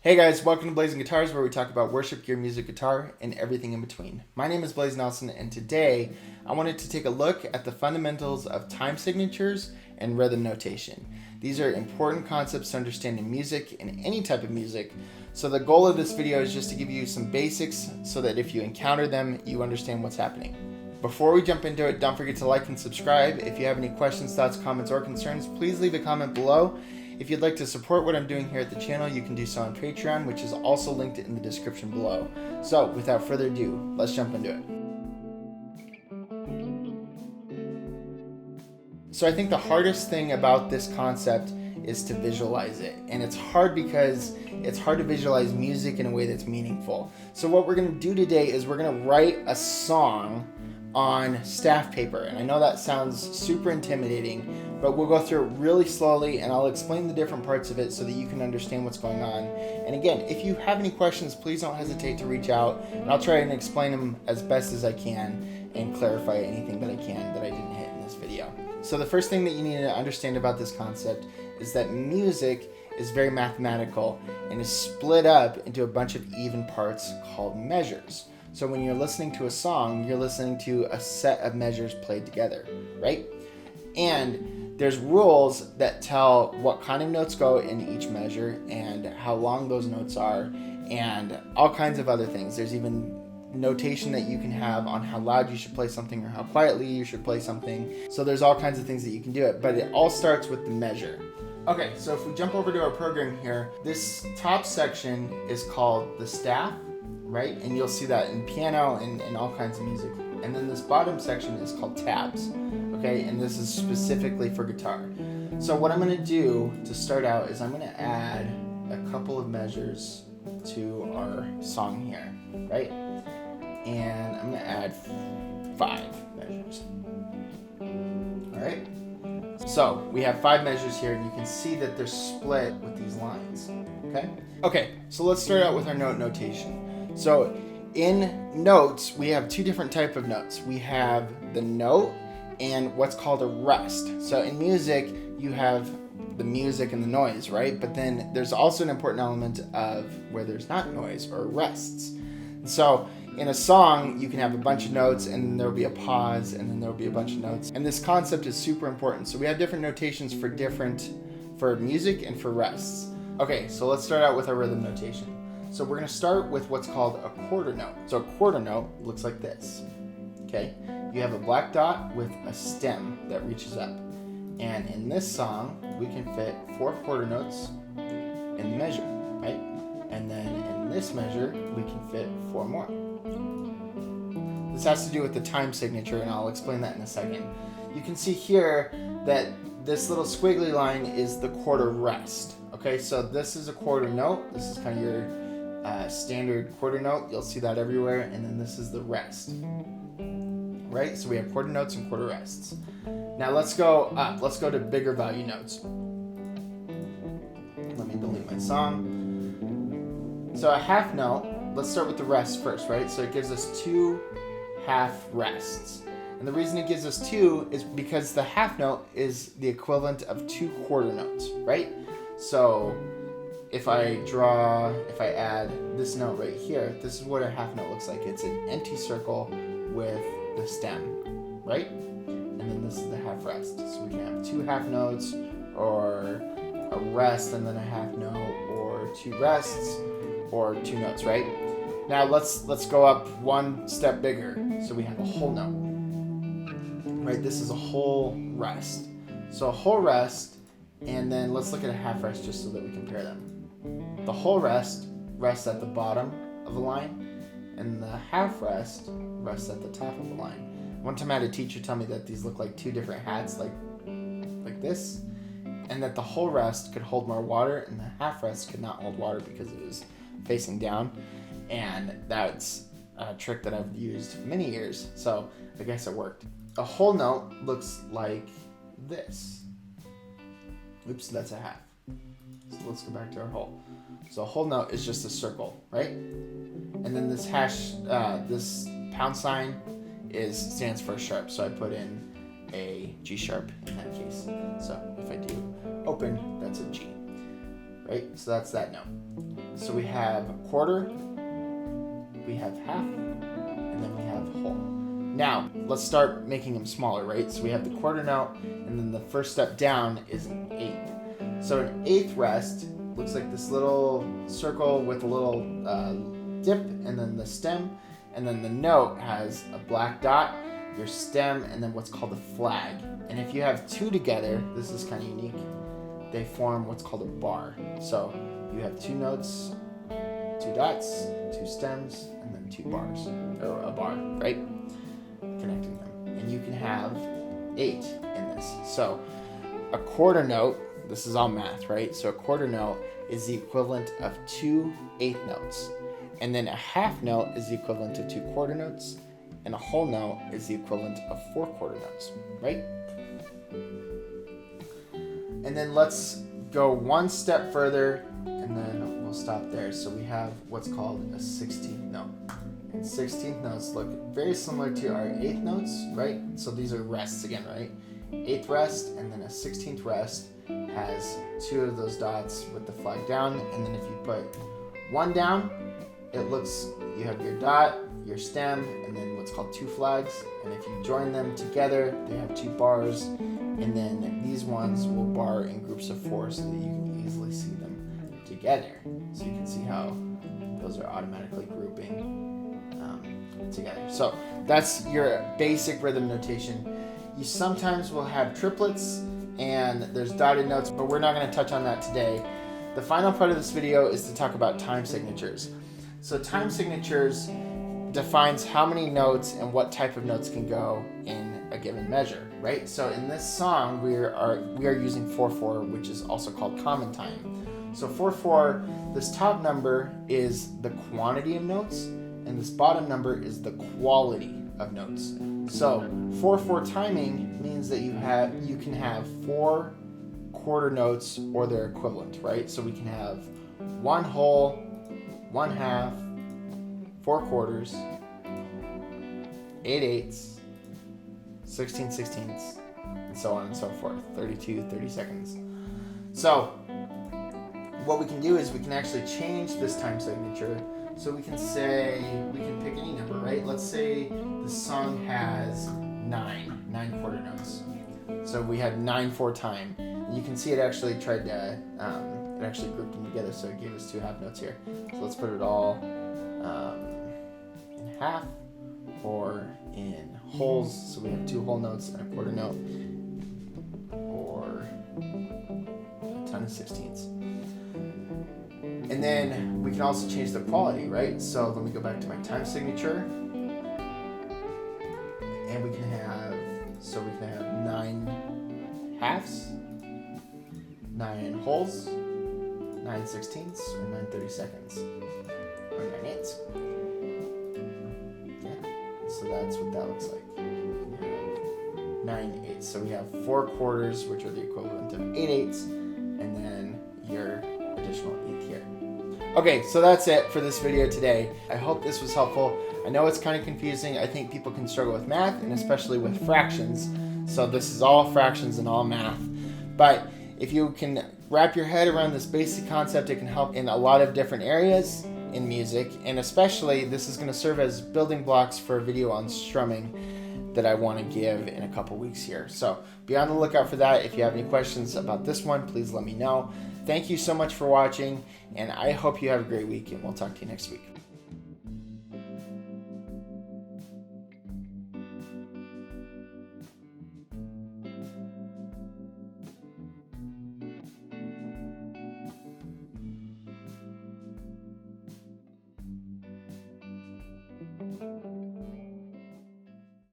Hey guys, welcome to Blazing Guitars, where we talk about worship gear, music, guitar, and everything in between. My name is Blaze Nelson, and today I wanted to take a look at the fundamentals of time signatures and rhythm notation. These are important concepts to understand in music and any type of music, so the goal of this video is just to give you some basics so that if you encounter them, you understand what's happening. Before we jump into it, don't forget to like and subscribe. If you have any questions, thoughts, comments, or concerns, please leave a comment below. If you'd like to support what I'm doing here at the channel, you can do so on Patreon, which is also linked in the description below. So, without further ado, let's jump into it. So I think the hardest thing about this concept is to visualize it. And it's hard because it's hard to visualize music in a way that's meaningful. So what we're going to do today is we're going to write a song on staff paper. And I know that sounds super intimidating, but we'll go through it really slowly and I'll explain the different parts of it so that you can understand what's going on. And again, if you have any questions, please don't hesitate to reach out and I'll try and explain them as best as I can and clarify anything that I can that I didn't hit in this video. So the first thing that you need to understand about this concept is that music is very mathematical and is split up into a bunch of even parts called measures. So when you're listening to a song, you're listening to a set of measures played together, right? And there's rules that tell what kind of notes go in each measure and how long those notes are and all kinds of other things. There's even notation that you can have on how loud you should play something or how quietly you should play something. So there's all kinds of things that you can do it, but it all starts with the measure. Okay, so if we jump over to our program here, this top section is called the staff, right? And you'll see that in piano and all kinds of music. And then this bottom section is called tabs, okay? And this is specifically for guitar. So what I'm gonna do to start out is I'm gonna add a couple of measures to our song here, right? And I'm gonna add 5 measures. All right? So we have 5 measures here and you can see that they're split with these lines, okay? Okay, so let's start out with our note notation. So in notes, we have 2 different types of notes. We have the note and what's called a rest. So in music, you have the music and the noise, right? But then there's also an important element of where there's not noise or rests. So in a song, you can have a bunch of notes and then there'll be a pause and then there'll be a bunch of notes. And this concept is super important. So we have different notations for music and for rests. Okay, so let's start out with our rhythm notation. So we're gonna start with what's called a quarter note. So a quarter note looks like this, okay? You have a black dot with a stem that reaches up. And in this song, we can fit 4 quarter notes in the measure, right? And then in this measure, we can fit 4 more. This has to do with the time signature, and I'll explain that in a second. You can see here that this little squiggly line is the quarter rest. Okay, so this is a quarter note. This is kind of your standard quarter note. You'll see that everywhere. And then this is the rest. Right, so we have quarter notes and quarter rests. Now let's go up. Let's go to bigger value notes. Let me delete my song. So a half note, let's start with the rest first, right? So it gives us 2 half rests. And the reason it gives us 2 is because the half note is the equivalent of 2 quarter notes, right? So if I add this note right here, this is what a half note looks like. It's an empty circle with the stem, right? And then this is the half rest. So we can have 2 half notes or a rest and then a half note or 2 rests or 2 notes, right? Now let's go up one step bigger. So we have a whole note, right? This is a whole rest. So a whole rest, and then let's look at a half rest just so that we compare them. The whole rest rests at the bottom of the line, and the half rest rests at the top of the line. One time I had a teacher tell me that these look like 2 different hats, like this, and that the whole rest could hold more water, and the half rest could not hold water because it was facing down. And that's a trick that I've used many years, so I guess it worked. A whole note looks like this. Oops, that's a half. So let's go back to our whole. So a whole note is just a circle, right? And then this this pound sign stands for sharp. So I put in a G sharp in that case. So if I do open, that's a G, right? So that's that note. So we have quarter, we have half, and then we have whole. Now, let's start making them smaller, right? So we have the quarter note, and then the first step down is an eighth. So an eighth rest looks like this little circle with a little dip, and then the stem, and then the note has a black dot, your stem, and then what's called a flag. And if you have two together, this is kind of unique, they form what's called a bar. So you have two notes, two dots, two stems, and then two bars, or a bar, right? Connecting them. And you can have 8 in this. So a quarter note, this is all math, right? So a quarter note is the equivalent of 2 eighth notes. And then a half note is the equivalent to 2 quarter notes. And a whole note is the equivalent of 4 quarter notes, right? And then let's go one step further, and then we'll stop there. So we have what's called a 16th note. And 16th notes look very similar to our 8th notes, right? So these are rests again, right? 8th rest, and then a 16th rest has 2 of those dots with the flag down. And then if you put one down, it looks, you have your dot, your stem, and then what's called 2 flags. And if you join them together, they have 2 bars. And then these ones will bar in groups of 4 so that you can easily see them together. So you can see how those are automatically grouping together. So that's your basic rhythm notation. You sometimes will have triplets and there's dotted notes, but we're not going to touch on that today. The final part of this video is to talk about time signatures. So time signatures defines how many notes and what type of notes can go in a given measure, right? So in this song, we are using 4/4, which is also called common time. So 4/4, this top number is the quantity of notes, and this bottom number is the quality of notes. So 4/4 timing means that you can have 4 quarter notes or their equivalent, right? So we can have 1 whole, 1 half, 4 quarters, 8 eighths, 16 sixteenths, and so on and so forth, 32 30-seconds. So what we can do is we can actually change this time signature. So we can pick any number, right? Let's say the song has 9 quarter notes. So we have 9/4 time. And you can see it actually tried to, it actually grouped them together, so it gave us 2 half notes here. So let's put it all in half or in wholes. So we have 2 whole notes and a quarter note, or a ton of sixteenths. And then we can also change the quality, right? So let me go back to my time signature. And we can have 9 halves, 9 wholes, 9 sixteenths, or 9 30-seconds, or 9 eighths. Yeah, so that's what that looks like. We have 9 eighths. So we have 4 quarters, which are the equivalent of 8 eighths, and then your additional eighth here. Okay, so that's it for this video today. I hope this was helpful. I know it's kind of confusing. I think people can struggle with math, and especially with fractions. So this is all fractions and all math. But if you can wrap your head around this basic concept, it can help in a lot of different areas in music. And especially, this is going to serve as building blocks for a video on strumming that I want to give in a couple weeks here. So be on the lookout for that. If you have any questions about this one, please let me know. Thank you so much for watching, and I hope you have a great week, and we'll talk to you next week.